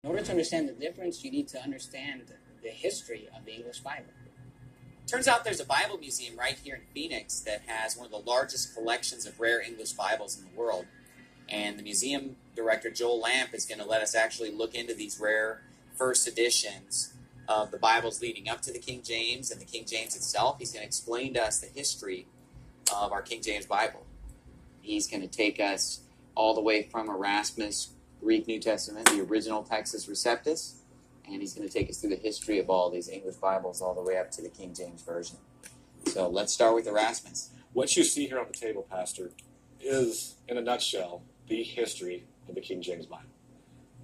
In order to understand the difference, you need to understand the history of the English Bible. Turns out there's a Bible museum right here in Phoenix that has one of the largest collections of rare English Bibles in the world. And the museum director, Joel Lamp, is going to let us actually look into these rare first editions of the Bibles leading up to the King James and the King James itself. He's going to explain to us the history of our King James Bible. He's going to take us all the way from Erasmus' Greek New Testament, the original Textus Receptus, and he's going to take us through the history of all these English Bibles all the way up to the King James Version. So let's start with Erasmus. What you see here on the table, Pastor, is, in a nutshell, the history of the King James Bible.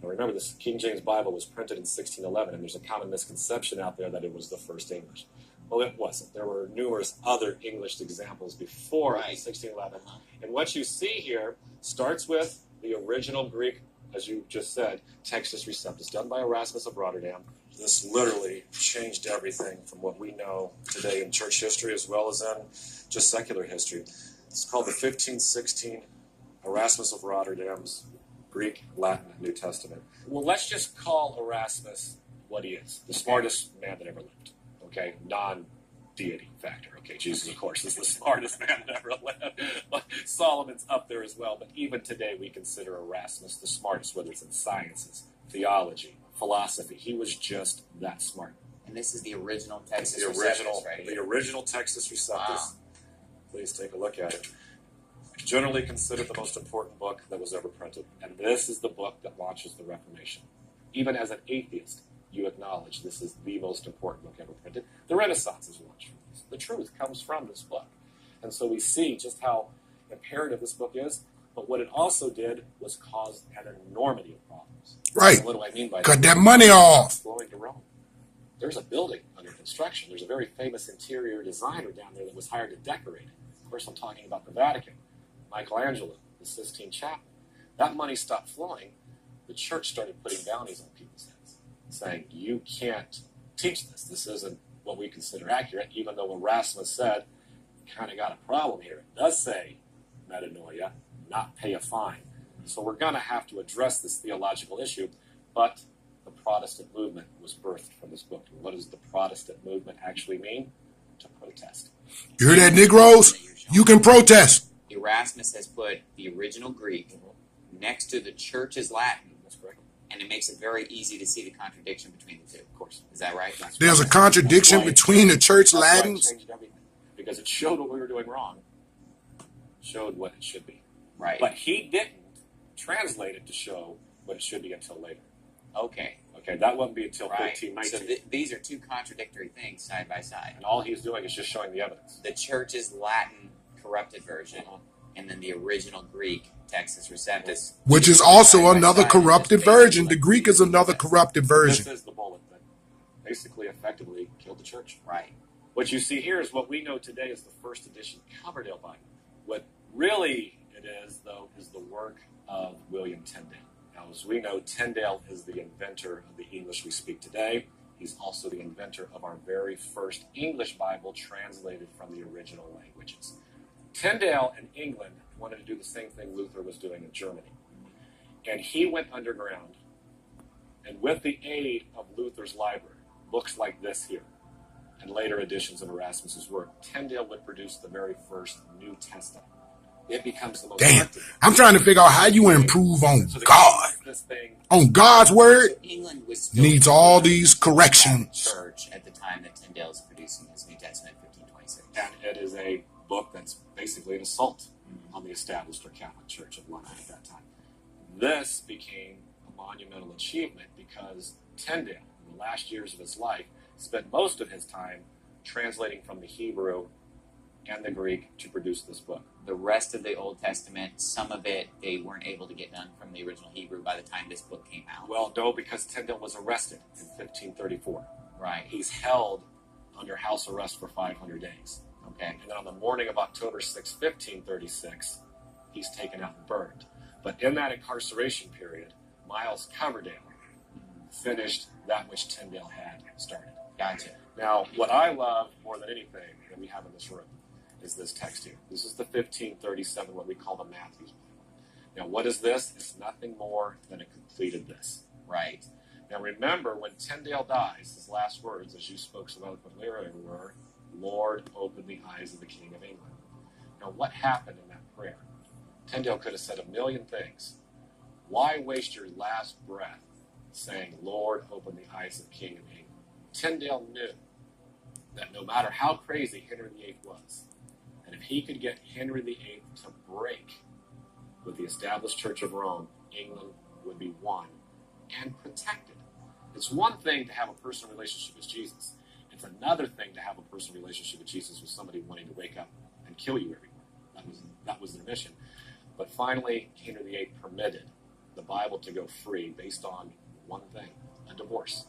Now remember, this King James Bible was printed in 1611, and there's a common misconception out there that it was the first English. Well, it wasn't. There were numerous other English examples before 1611. And what you see here starts with the original Greek, as you just said, Textus Receptus, done by Erasmus of Rotterdam. This literally changed everything from what we know today in church history as well as in just secular history. It's called the 1516 Erasmus of Rotterdam's Greek, Latin, and New Testament. Well, let's just call Erasmus what he is, the smartest man that ever lived. Okay, non-deity factor. Okay, Jesus, of course, is the smartest man that ever lived. Solomon's up there as well, but even today we consider Erasmus the smartest, whether it's in sciences, theology, philosophy. He was just that smart. And this is the original Textus Receptus, right? The original Textus Receptus. Wow. Please take a look at it. It's generally considered the most important book that was ever printed, and this is the book that launches the Reformation. Even as an atheist, you acknowledge this is the most important book ever printed. The Renaissance is launched from this. The truth comes from this book. And so we see just how imperative this book is, but what it also did was cause an enormity of problems. Right. What do I mean by Cut that money off. Flowing to Rome. There's a building under construction. There's a very famous interior designer down there that was hired to decorate it. Of course, I'm talking about the Vatican. Michelangelo, the Sistine Chapel. That money stopped flowing. The church started putting bounties on people's heads, saying, you can't teach this. This isn't what we consider accurate, even though Erasmus said, kind of got a problem here. It does say metanoia, not pay a fine. So we're going to have to address this theological issue, but the Protestant movement was birthed from this book. And what does the Protestant movement actually mean? To protest. You hear that, Negroes? You can protest. Erasmus has put the original Greek next to the church's Latin. That's correct. And it makes it very easy to see the contradiction between the two. Of course. Is that right? There's a contradiction between the church Latins. It changed everything. Because it showed what we were doing wrong. Showed what it should be. Right. But he didn't translate it to show what it should be until later. Okay. Okay, that wouldn't be until Right. 1319. So these are two contradictory things side by side. And all he's doing is just showing the evidence. The church's Latin corrupted version, and then the original Greek Textus Receptus, Which is also side by another side, corrupted just basically version. The Greek is another corrupted version. This is the bullet that basically effectively killed the church. Right. What you see here is what we know today as the first edition Coverdale Bible. What really it is, though, is the work of William Tyndale. Now, as we know, Tyndale is the inventor of the English we speak today. He's also the inventor of our very first English Bible translated from the original languages. Tyndale in England wanted to do the same thing Luther was doing in Germany. And he went underground, and with the aid of Luther's library, books like this here, and later editions of Erasmus's work, Tyndale would produce the very first New Testament. It becomes the most Damn. active. I'm trying to figure out how you improve on So the God. this thing, On God's word. So England was still Needs all these corrections. church at the time that Tyndale is producing his New Testament, 1526. and it is a book that's basically an assault on the established or Catholic Church of London at that time. This became a monumental achievement because Tyndale, in the last years of his life, spent most of his time translating from the Hebrew and the Greek to produce this book. The rest of the Old Testament, some of it, they weren't able to get done from the original Hebrew by the time this book came out. Well, no, because Tyndale was arrested in 1534. Right. He's held under house arrest for 500 days. Okay. And then on the morning of October 6, 1536, he's taken out and burned. But in that incarceration period, Miles Coverdale finished that which Tyndale had started. Gotcha. Now, what I love more than anything that we have in this room is this text here. This is the 1537, what we call the Matthews Bible. Now, what is this? It's nothing more than a completed this. Right. Now remember, when Tyndale dies, his last words, as you spoke so eloquently earlier, were, Lord, open the eyes of the King of England. Now what happened in that prayer? Tyndale could have said a million things. Why waste your last breath saying, Lord, open the eyes of the King of England? Tyndale knew that no matter how crazy Henry VIII was, and if he could get Henry VIII to break with the established Church of Rome, England would be won and protected. It's one thing to have a personal relationship with Jesus. It's another thing to have a personal relationship with Jesus with somebody wanting to wake up and kill you every morning. That was their mission. But finally, Henry VIII permitted the Bible to go free based on one thing, a divorce.